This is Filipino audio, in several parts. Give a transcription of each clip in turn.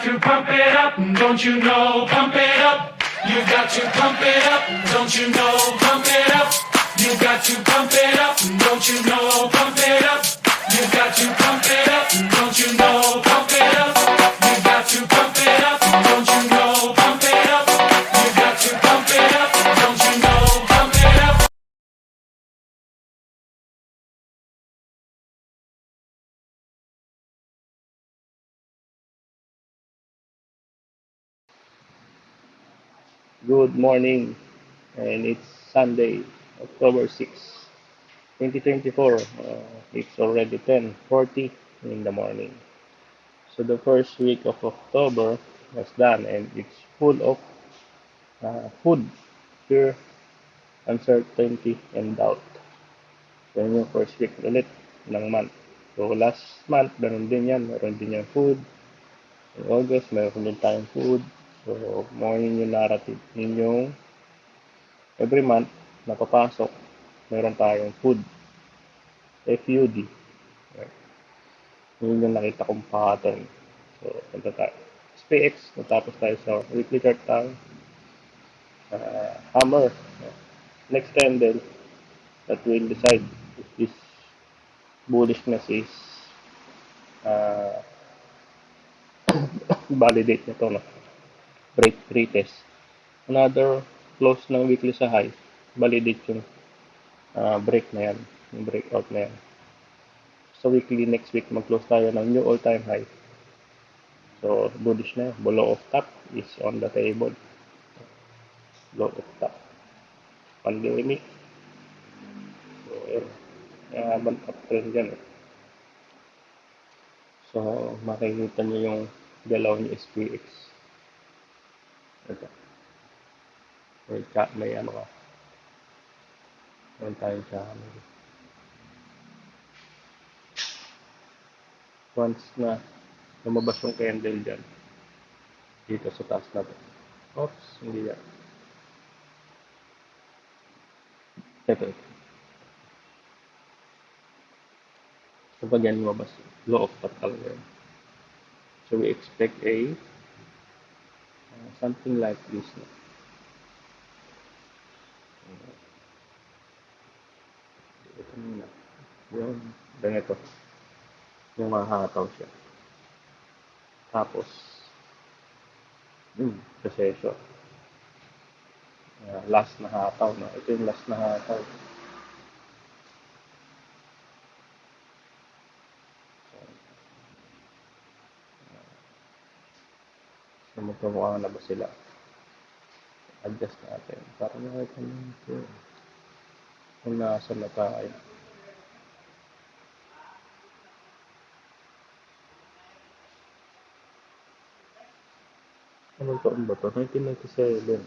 to pump it up, don't you know? Pump it up. You got to pump it up, don't you know? Pump it up. You got to pump it up, don't you know? Pump it up. You got to pump it up, don't you know? Pump it up. You got to pump it up, don't you know? Pump it up. You got to pump it up, don't you know? Pump it up. Good morning, and it's Sunday, October 6, 2024. It's already 10:40 in the morning. So the first week of October was done, and it's full of food, fear, uncertainty, and doubt. So yun yung first week ulit ng month. So last month, meron din yan. Meron din yung food. In August, meron din tayong food. So, more yun yung narrative. Yun yung every month na papasok, meron tayong food, FUD. Yun yung nakita kong pattern. So, punta tayo. SPX, natapos tayo sa weekly chart tayo. Hammer, next candle that will decide if this bullishness is uh, validate nito, no? Break retest. Another close ng weekly sa high, validate yung break na yan, yung breakout na yan. So weekly next week mag-close tayo ng new all-time high. So bullish na, below of top is on the table. Low of top. Pandemic. So yun. Habang uptrend dyan. So makikita nyo yung galaw ni SPX. Ito. May ano ka. Meron tayong channel. Once na lumabas yung candle dyan, dito sa taas na to. Oops, hindi yan. Ito. So pag yan lumabas, low of top talaga yun. So we expect a something like this. No? Ito muna. Yung ganito. Yung mahataw siya. Tapos, recession. Last na hataw. No? Ito yung last na hataw. So, magkamukha na ba sila? Adjust natin. Para makita nyo ito. Kung nasa na tayo. Anong taon ba ito? 1997.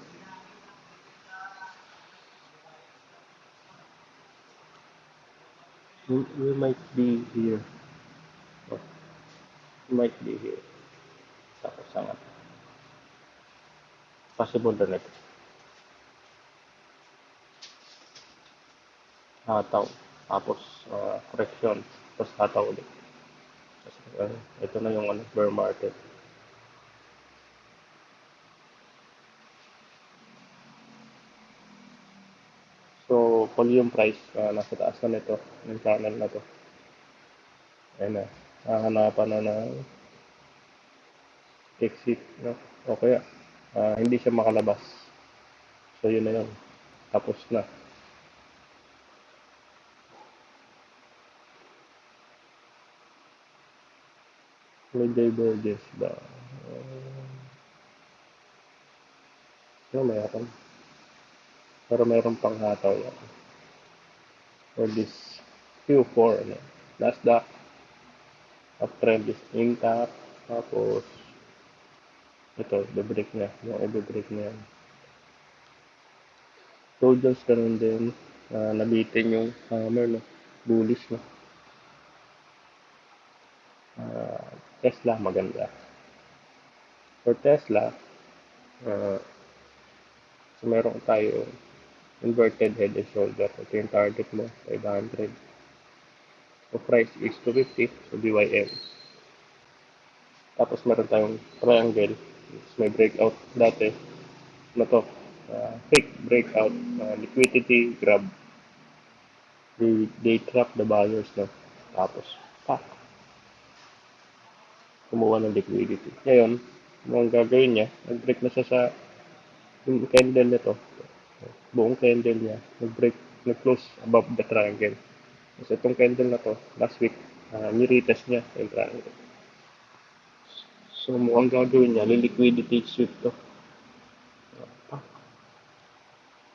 We might be here. Oh, we might be here. Tapos sangat. Possible na next. Hataw. Tapos correction. Tapos hataw ulit. Ito na yung bear market. So, volume price, nasa taas na nito, ng channel na to. Ayan na, hahanapan na ng exit, no? O kaya, hindi siya makalabas. So, yun na yun. Tapos na. May divergence ba? No, mayroon. Pero mayroon pang hataw yan. For this Q4, ano? Nasdaq, uptrend is intact. Tapos, ito, i-break niya. Yung i-break niya yan. Dow Jones ganun din. Nabitin yung hammer, no? Bullish, no? Tesla, maganda. For Tesla, so meron tayo inverted head and shoulder. Ito yung target mo, 500. So price is 250, so BYM. Tapos meron tayong triangle, which may breakout dati. Ano to? Fake breakout, liquidity grab. They trap the buyers, no? Tapos, pak, kumuha ng liquidity. Ngayon, ang gagawin niya, nag-break na siya sa yung candle nito. Buong candle niya, nag-break, nag-close above the triangle. Kasi itong candle na to, last week, niretest niya yung triangle. So, mukhang gagawin niya, liquidity sweep to.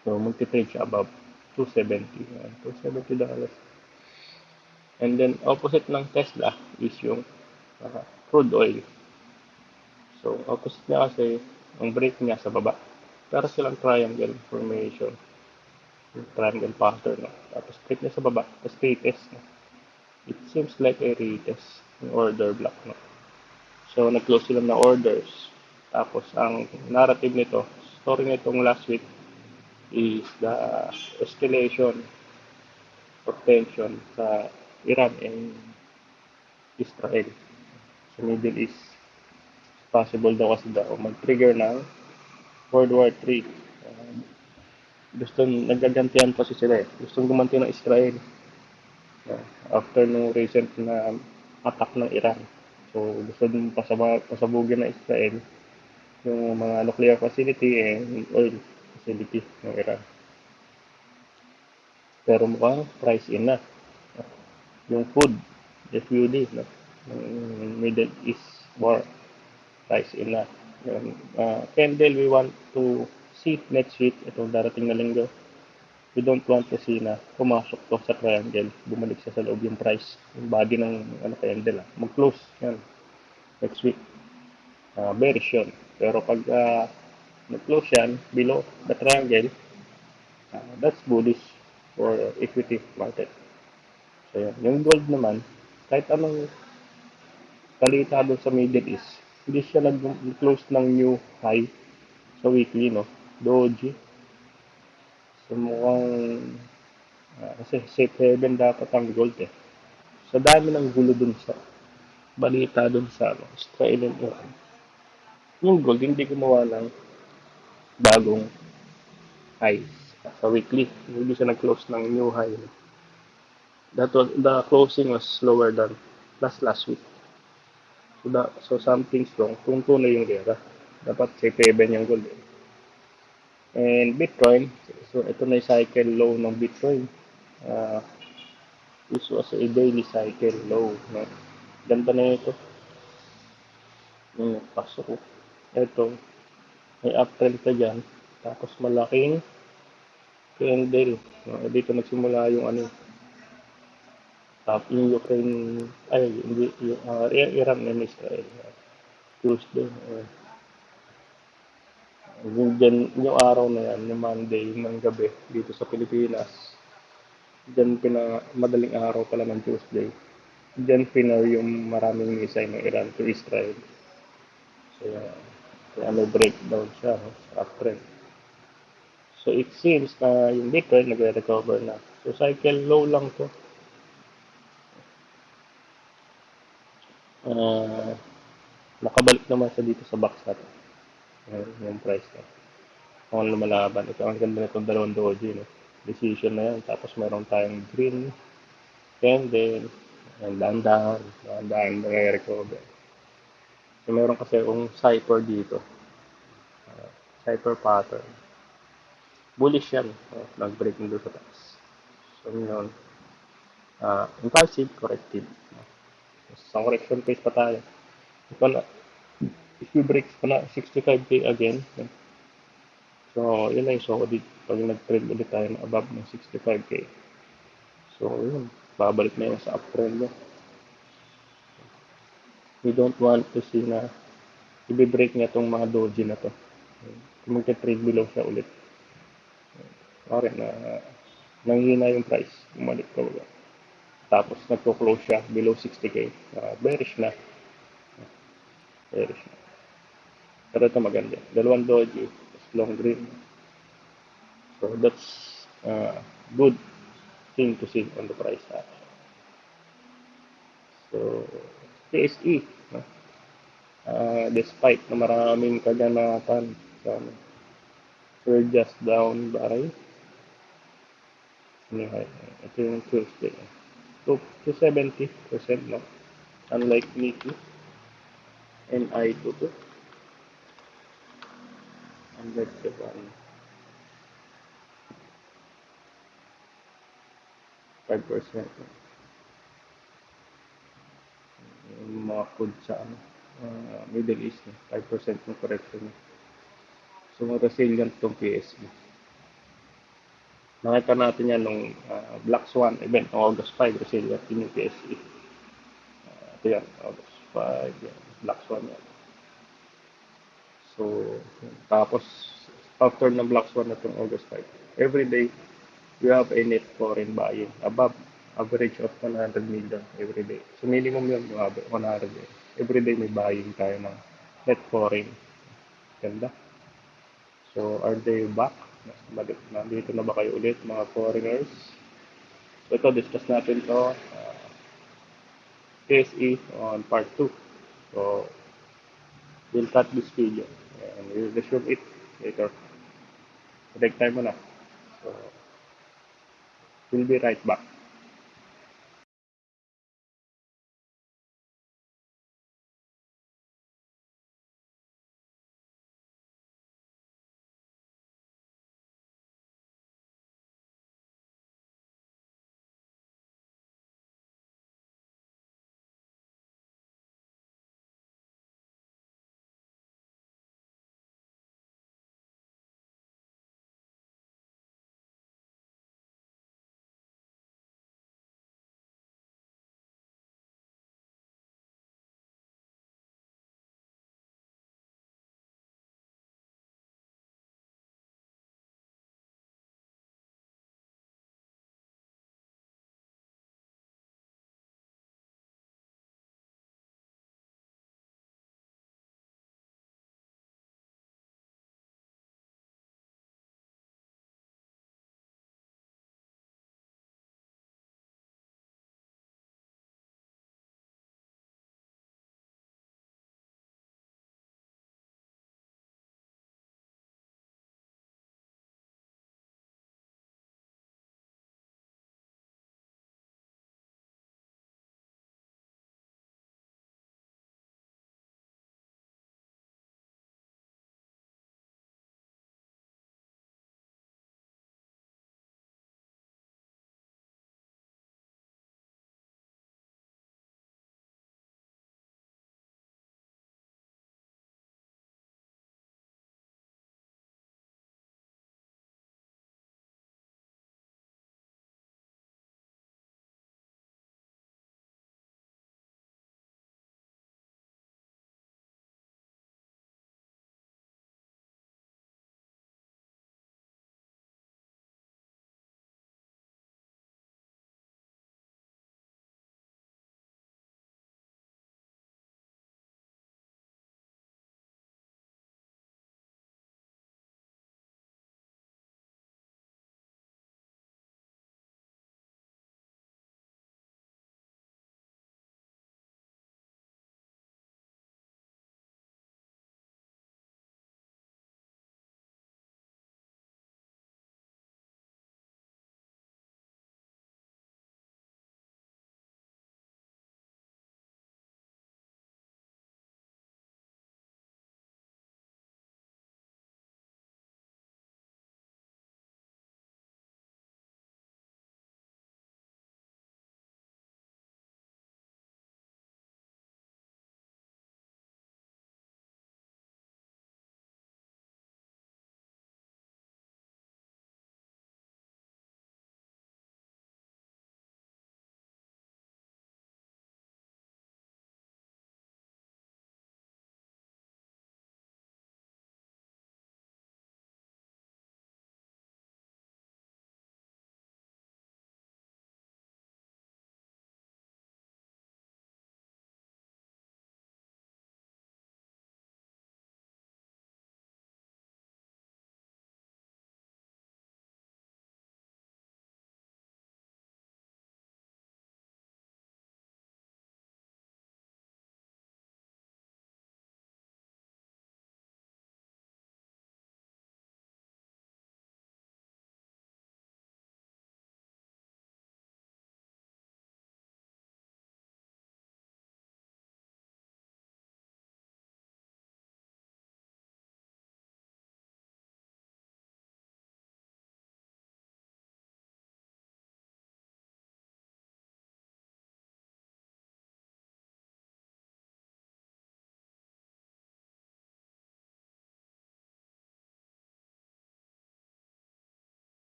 So, multi-trade siya above 270. $270. And then, opposite ng Tesla is yung crude oil. So, opposite niya kasi, ang break niya sa baba. Para silang triangle formation. Yung triangle pattern. No? Tapos, break niya sa baba. Tapos, retest. No? It seems like a retest. Yung order block. No? So, nag-close sila na orders. Tapos, ang narrative nito, story nitong last week, is the escalation of tension sa Iran and Israel sa Middle East. Possible daw kasi daw mag-trigger ng World War III. Gusto nagagantihan kasi sila eh. Gustong gumanti ng Israel after nung recent na attack ng Iran. So gusto din pasabugin ng Israel yung mga nuclear facility and oil facility ng Iran. Pero mukhang price in na. Yung food, FUD, no? Yung Middle East war, price in na. Yung, candle we want to see next week, itong darating na linggo. We don't want to see na pumasok to sa triangle, bumalik siya sa loob yung price, yung body ng candle. Mag-close yan next week. Bearish yun. Pero pag nag-close yan below the triangle, that's bullish for equity market. So, yan. Yung gold naman, kahit anong kalita doon sa Middle East, hindi siya nag-close ng new high sa weekly, no? Doji. So, mukhang, kasi safe haven dapat ang gold, eh. Sa dami ng gulo dun sa balita dun sa Israel and Iran. Yung gold, hindi gumawa ng bagong highs sa weekly. Hindi siya nag-close ng new high. The closing was lower than last week. So something's wrong kung tunay yung gera. Dapat safe haven yung gold. And Bitcoin, so ito na yung cycle low ng Bitcoin. This was a daily cycle low. No? Ganda na ito. Pasok ko. Ito, may uptrend ka dyan. Tapos malaking candle. No? Dito nagsimula yung ano. Yung Ukraine, ay, hindi, yung Iran and Israel. Tuesday. Yung araw na yan, yung Monday, ng gabi, dito sa Pilipinas, dyan madaling araw pala ng Tuesday, dyan pinar yung maraming misay ng Iran to Israel. Kaya may breakdown siya, no, sa uptrend. So it seems na yung Bitcoin nagre-recover na. So cycle low lang to. Nakabalik naman sa dito sa box natin. Yung price na. Kung lumalaban. Ito ang ganda nitong dalawang doji. No? Decision na yan. Tapos meron tayong green candle. And dahan-dahan nare-recover. So meron kasi akong cipher dito. Cipher pattern. Bullish yan. Nag-break nyo sa taas. So yun. Impulsive, corrective. Sa correction phase pa tayo. Ito na, if you break pa na 65k again, so yun na yung solid pag nag-trend ulit tayo na above ng 65k. So yun, babalik na yun sa uptrend niya. We don't want to see na i-break niya itong mga doji na to. Kung mag-trade below siya ulit. Okay, nanghina yung price. Bumalik ka ulit. Tapos nagko-close siya below 60k. Bearish na. Bearish na. Pero ito maganda. Dalawang doji. Long green. So that's good thing to see on the price action. So TSE. No? Despite na maraming kaganapang, so, we're just down by, ito yung Tuesday, to 70%, no? Unlike Nikki and I22, unlike the one, 5%. Yung mga food sa Middle East, 5% yung correction. So, resilient tong PSB. Nakita natin yan nung Black Swan event ng August 5, resilient din yung PSE. Ito yan, August 5, yan, Black Swan yan. So, tapos, after ng Black Swan na itong August 5, every day, we have a net foreign buying above average of 100 million every day. So, minimum yun, yung 100 million. Every day may buying tayo ng net foreign. Ganda. So, are they back? Nandito na ba kayo ulit, mga foreigners? So, ito, discuss natin to PSE on part 2. So, we'll cut this video and we'll resume it later. Take time mo na. So, we'll be right back.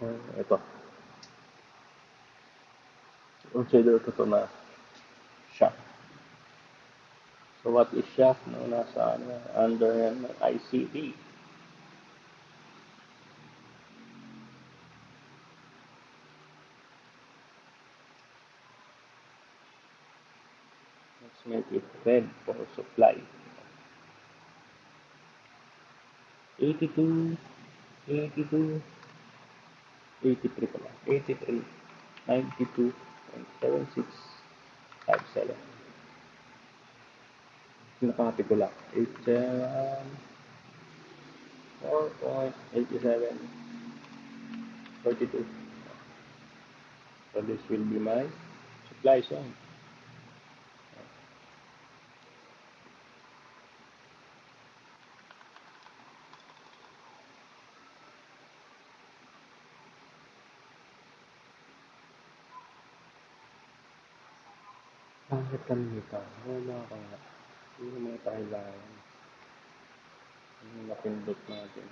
Ito, consider ko to na shock. So what is shock? No, nasa ano, under yan ng ICD. Let's make it red for supply. 82, 82, 83 pala. 83, 92.7657. Nakapit ko lang. 4.87, 42. So this will be my supply zone. Bakit kami nito? Wala ka nga. Hindi mo kailangan. Yung napindot natin.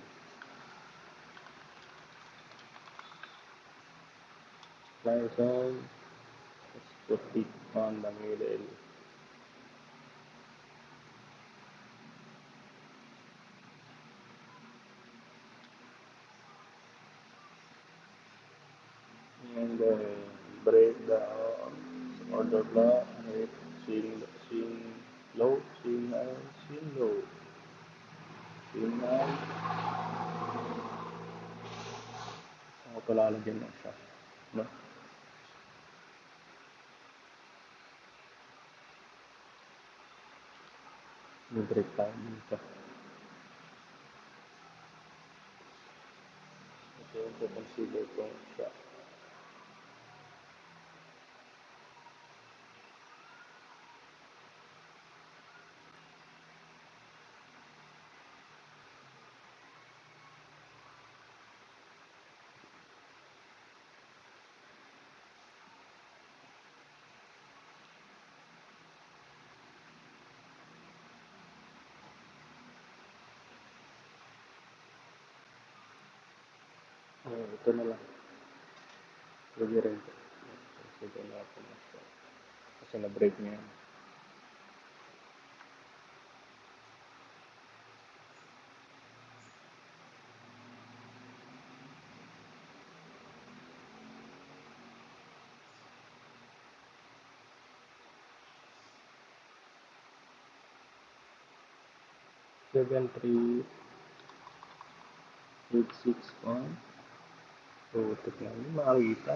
Supply zone. Let's put it on the middle. And break down. Order block. Swing low. Swing high. Swing low. Swing high. Ako pala lalagyan lang siya. No? May break tayo dito. Ito yung consider ko siya. となら、呼びられる。それでなってました。Kasi na-break niya yan. Seven three 861. So, tignan mo, makakita.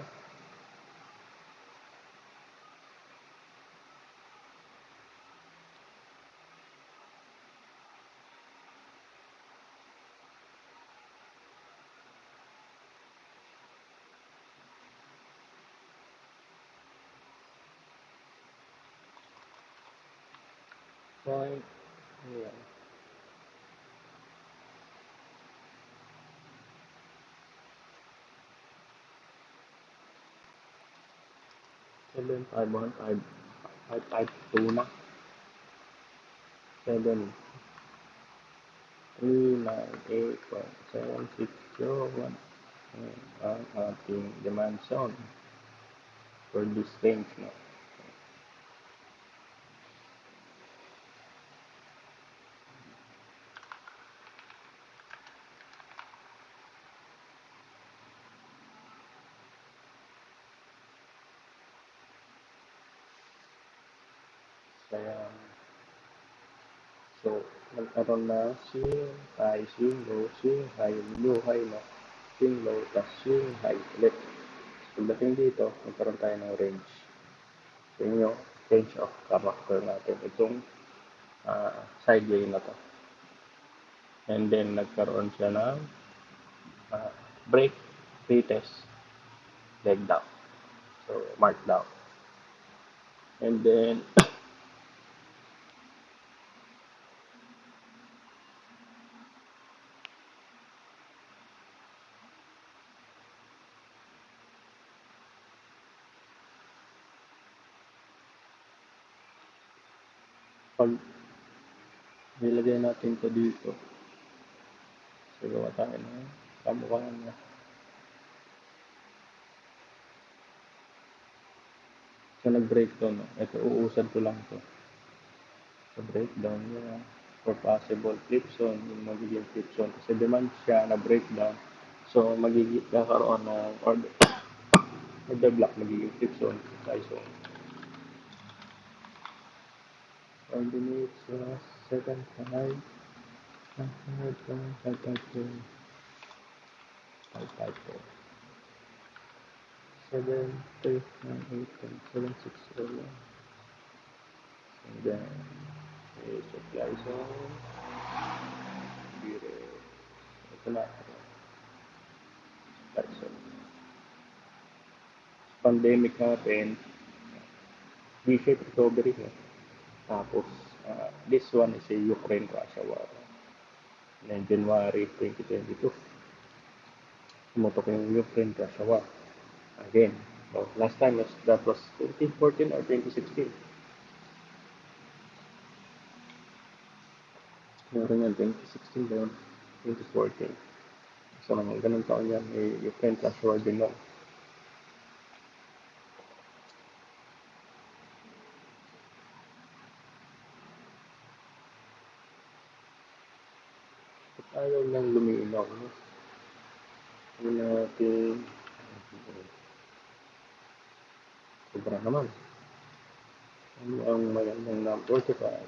Point, ayan. Seven five one five two na. 738.7601 ang ating demand zone for this range na. Kaya, so, nagkaroon na swing, high, swing, low, swing, high, low, high, no? Swing low, tas swing high ulit. Pagdating dito, nagkaroon tayo ng range. So, yun yung range of character natin. Itong sideway na to. And then, nagkaroon siya ng break, retest, leg down. So, mark down. And then, pag nilagay natin to dito, so gawa tayo ng kamukhaan niya. So nag-breakdown, no? Ito, uusad ko lang to. So breakdown niya for possible flip zone, yung magiging flip zone. Kasi demand siya na breakdown. So magiging kakaroon ng order block, magiging flip zone. So coordinates 7, 5, 5, 7, 3, 9, 8, 10, 7, 6, 7. And then, supply zone, zero. Ito na, supply zone. Pandemic natin, V-shaped recovery. No? Tapos, this one is a Ukraine-Russia war. And then, January 2022, tumutok yung Ukraine-Russia war. Again, so last time that was 2014 or 2016. Meron yan, 2016 ba yun? 2014. So, mga ganun taon yan, may Ukraine-Russia war din nun. Ayaw nang luminaw. No? Hindi natin sobra naman. Ano ang magandang number 45?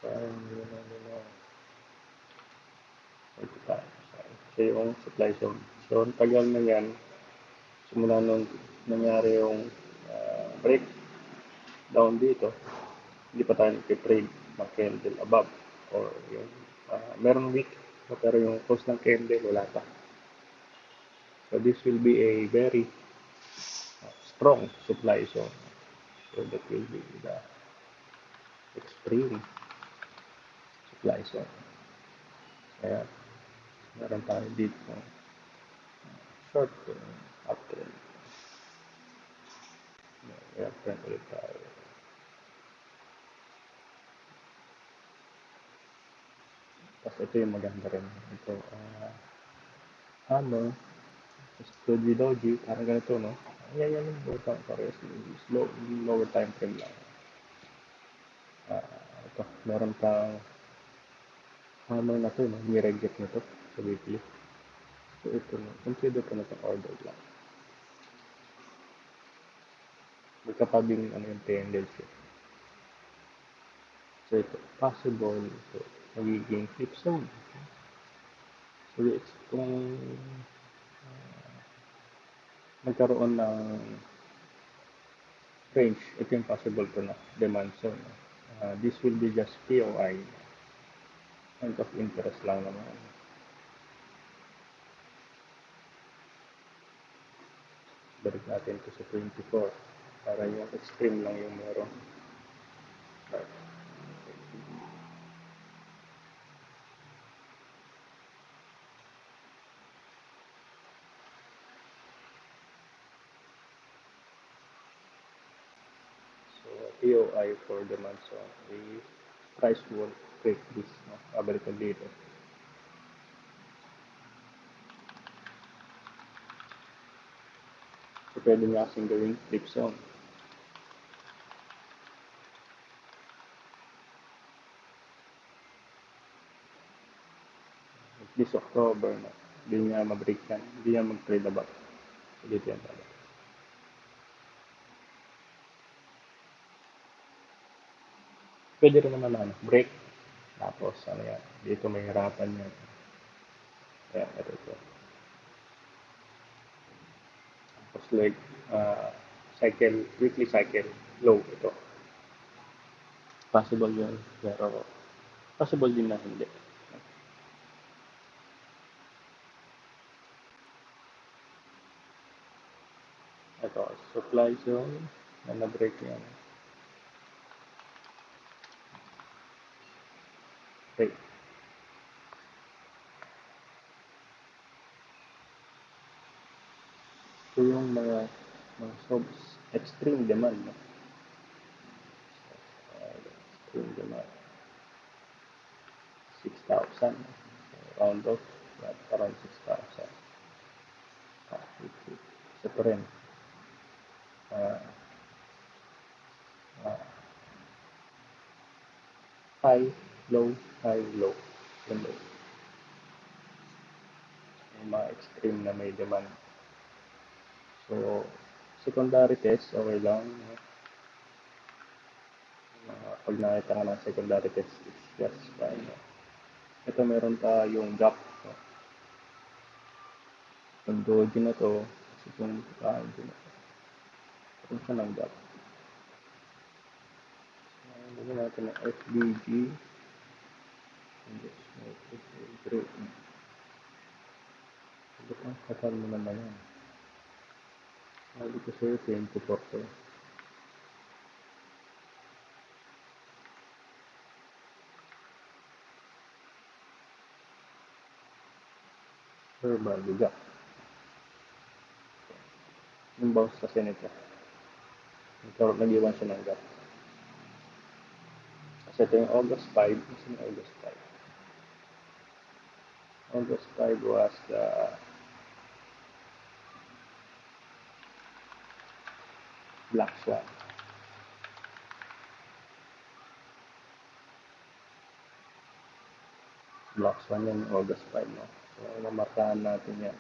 Parang yun ang 45. So, yung supply zone. So, ang tagal na yan, simula nung nangyari yung breakdown dito, hindi pa tayo nag-trade ng candle above or yung meron week pero yung close ng candle wala pa. So this will be a very strong supply zone. So that will be the extreme supply zone. Kaya meron tayo dito short uptrend. Uptrend ulit tayo. Tapos ito yung maganda rin. Ito, hammer, doji doji, parang ganito, no? Yan yung butang parehas. Slow, lower time frame lang. Ito, meron pang hammer na to, no? Nireject na to sa weekly. So ito, no? Consider ko na itong order lang. Magkapabing ano yung tendency. So ito, possible. So, magiging flip zone. So it's kung nagkaroon ng range, ito yung possible ko na demand zone. This will be just POI. Point of interest lang naman. Balik natin to sa 24 para yung extreme lang yung meron. So POI for demand zone. The price will break this. No? Babalik ko dito. So pwede nga kasing gawing flip zone. This October na. Hindi niya ma-break yan. Hindi niya mag-trade about. So dito yan talaga. Pwede rin naman ano, break. Tapos ano yan. Dito may harapan yan. Ayan, ito. Tapos like cycle, weekly cycle, low ito. Possible yun. Pero possible din na hindi. Ito, supply zone na na-break yan. Okay. So yung mga sobs, extreme demand. No? Extreme demand. 6,000. So, round off, around 6,000. Ito rin. uh, uh, high, low, high, low. Yun ba? Yung mga extreme na may demand. So, secondary test, okay lang. Pag nakita ka ng secondary test, it's just fine. Ito meron tayong gap. Yung doji na to, kasi itong doji na to, ito siya ng gap. Lagyan natin ng FBG. Ito ang kasal mo naman yan. Sabi ko sa'yo, 24 to. Verbal gap. Yung bounce kasi nito. Nag-iwan siya ng gap. Kasi ito yung August 5. Kasi yung August 5. August 5 was the Black Swan. Black Swan yan, August 5. No? So, mamarkahan natin yan.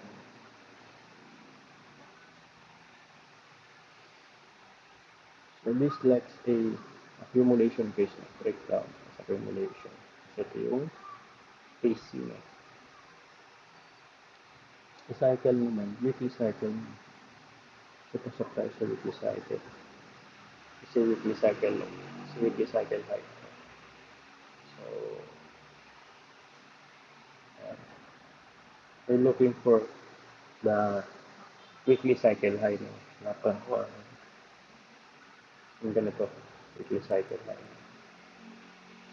So, this lets a accumulation phase na breakdown sa accumulation. So, ito yung phase C na. Sa cycle naman, weekly cycle. So, pasok tayo sa weekly cycle. Kasi weekly cycle, no? Kasi weekly cycle high. So, we're looking for the weekly cycle high, no? Or yung ganito, weekly cycle high.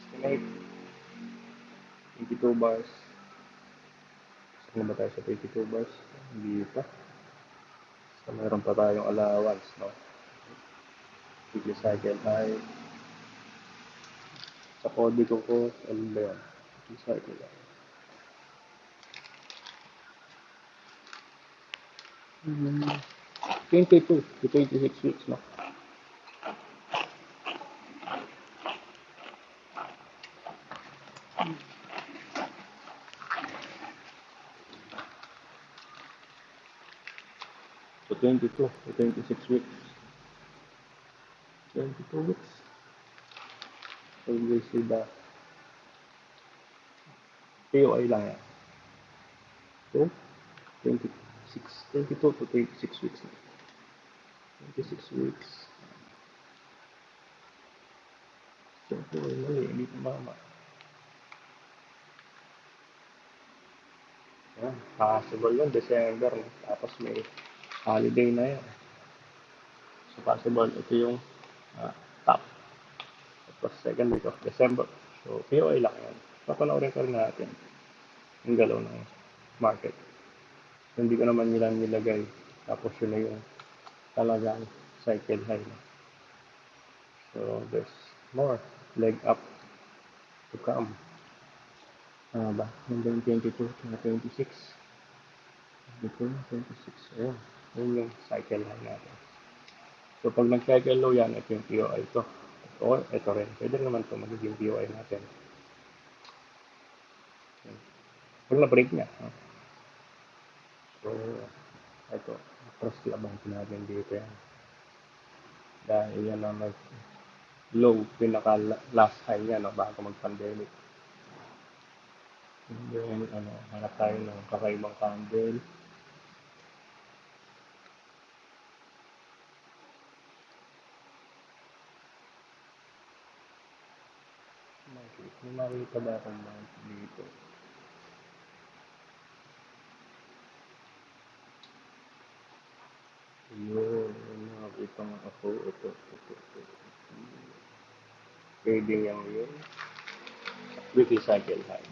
Estimate 22 bars. Saan ba tayo sa 22 bars? Hindi pa. So, meron pa tayong allowance, no? Weekly cycle high. Sa kodigo ko, ano ba yan? Weekly cycle high. 22 to 26 weeks, no? So 22 to 26 weeks. 22 weeks. So you will see the POI lang yan. So 22 to 26 weeks. 26 weeks. Siyempre, mali, hindi tumama. Yan, possible yun, December. No? Tapos may holiday na yan. So possible, ito yung top. Tapos second week of December. So POI lang yan. Papanoorin ka rin natin yung galaw ng market. Hindi ko naman nila nilagay. Tapos yun na yung talagang cycle high na. So there's more leg up to come. Ano ba? Hanggang 22 na 26. 22 na 26. Ayun. Yun yung cycle high natin. So pag nag-cycle low yan, ito yung POI ko. O ito rin. Pwede naman ito magiging POI natin. Pag na-break niya. So, ito. Cross labang natin dito yan. Dahil yan ang low, pinaka last high niya, no, bago mag-pandemic. And then, hanap tayo ng kakaibang candle. May makita ba akong mount dito? Yun, nakakita nga ako. Ito. Trading yung yun. Weekly cycle high.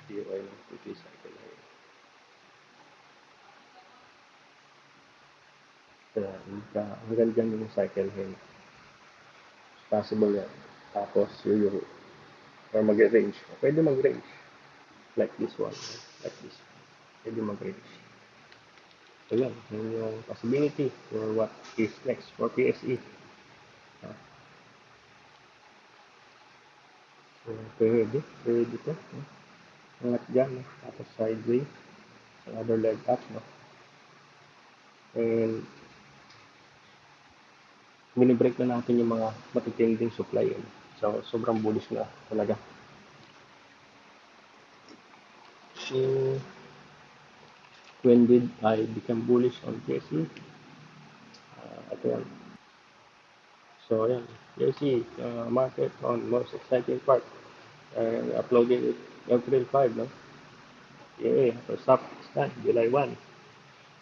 POI ng weekly cycle high. Kaya, hanggang dyan yung cycle high. Possible yan. Tapos, yung or mag-range. Pwede mag-range. Like this one. Like this one. Pwede mag-range. So yun yung possibility for what is next for PSE. Ah, so, pwede to. Angat dyan, no? Tapos sideways, another leg up, no? And mini-break na natin yung mga matitinding supply yun. So, sobrang bullish na talaga. So, when did I become bullish on PSE? Ito yan. So, yan. PSE, market on most exciting part. Uploading it April 5, no? Yeah, first up, start, July 1.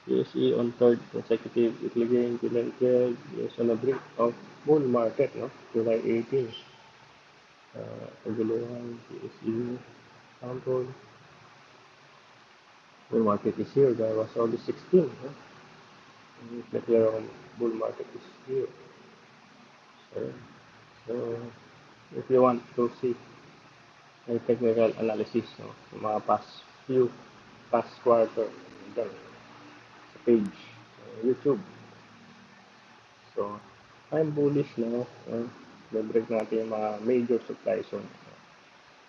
PSE on third consecutive weekly gain, July 12, is on the brink of bull market, no? July 18. Paguluhan, PSE, sample, bull market is here. There was only 16, no? But here on bull market is here. So, so if you want to see a technical analysis, no, sa mga past quarter, dyan, sa page, YouTube. So, I'm bullish now. Break natin yung mga major supply zone.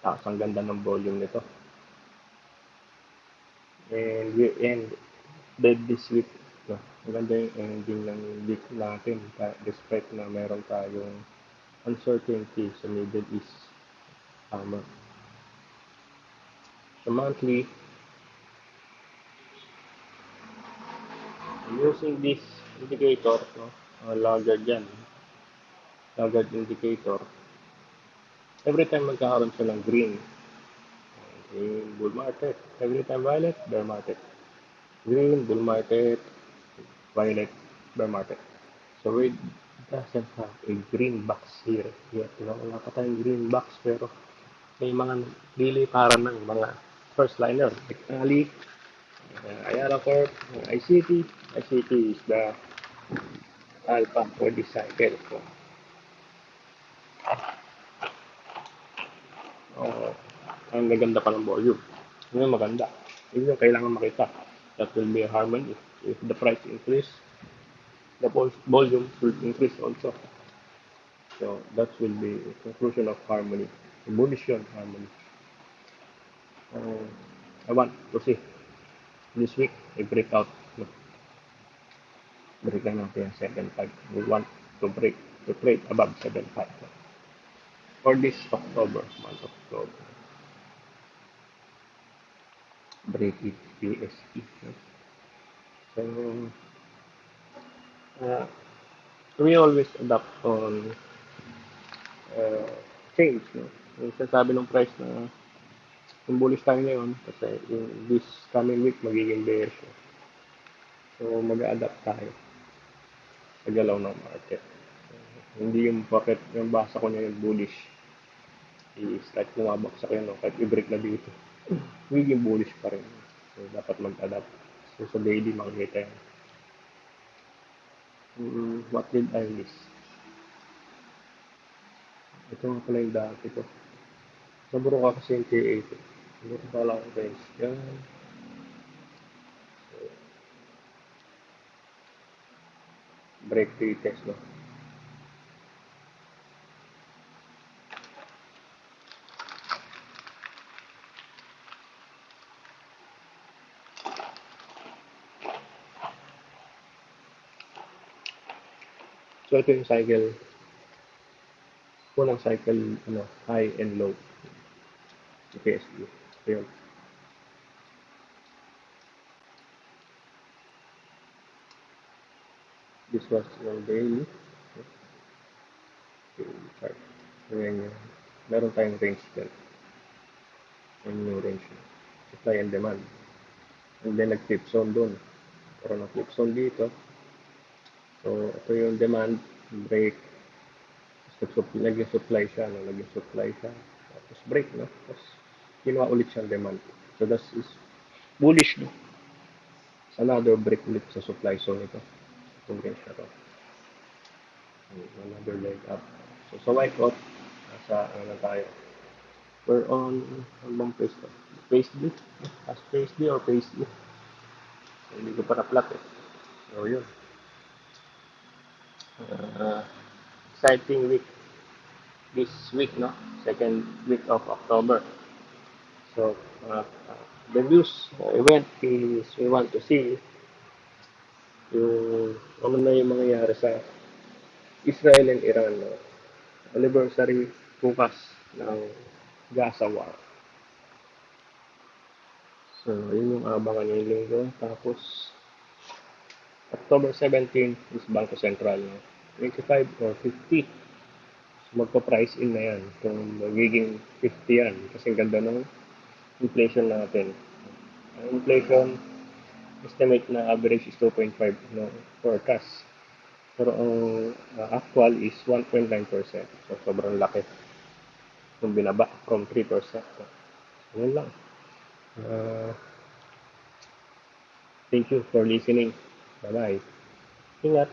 Tapos ang ganda ng volume nito. And year end, dead this week. No? Ang ganda yung ending ng week natin. Despite na meron tayong uncertainty sa Middle East. Tama. So monthly, I'm using this indicator, no? Laggard yan. Laggard indicator. Every time magkakaroon siya ng green, in bull market. Every time violet, bear market. Green, bull market. Violet, bear market. So it doesn't have a green box here yet. No? Wala pa tayong green box pero may mga liliparan ng mga first liner. Like Ali, Ayala Corp, ICT. ICT is the alpha for this cycle. So, ang gaganda pa ng volume. Yun yung maganda. Yun yung kailangan makita. That will be a harmony. If the price increase, the volume will increase also. So that will be a conclusion of harmony. Bullish yun, harmony. Uh, I want to see this week a breakout. No, break lang natin yung 7.5. We want to break, to trade above 7.5. No? For this October, month of October. Break it, PSE. No? So, uh, we always adapt on change. No? Yung sasabi ng price na yung bullish tayo ngayon kasi yung this coming week magiging bearish. So, mag-adapt tayo sa galaw ng market. Hindi yung porket yung basa ko niya yung bullish is kahit bumabaksak yun, no? Kahit i-break na dito, magiging bullish pa rin. So, dapat mag-adapt. So, sa daily, makikita yan. What did I miss? Ito nga pala yung dati ko. Naburo ka kasi yung K8. Naburo pa lang ako guys. Yan. Break test, no? So, ito yung cycle. Unang cycle, ano, high and low. PSU. So, yun. This was yung daily. Daily chart. So, yan yung, meron tayong range dyan. Yan yung range. Supply and demand. And then, nag-flip zone dun. Pero nag-flip zone dito. So, ito yung demand, break. Tapos, nag-supply siya, no? Nag-supply siya. Tapos, break, no? Tapos, kinuha ulit siyang demand. So, that is bullish, no? It's another break ulit sa supply zone ito. Itong range na to. Another leg up. So, sa Wyckoff, nasa, ano tayo? We're on, ano bang phase to? Phase D? As phase D or phase E? Hindi ko pa na-plot eh. So, yun. Uh, Exciting week this week, no? Second week of October. So, the news event is we want to see yung ano na yung mangyayari sa Israel and Iran. No? Anniversary bukas ng Gaza War. So, yun yung abangan yung linggo. Tapos, October 17 is Bangko Sentral. No? 25 or 50. So, magpa-price in na yan. Kung magiging 50 yan. Kasi ganda ng inflation natin. Ang inflation, estimate na average is 2.5 no, forecast. Pero ang actual is 1.9%. So, sobrang laki. Yung binaba from 3%. So, yun lang. Uh, Thank you for listening. Bye-bye. Ingat.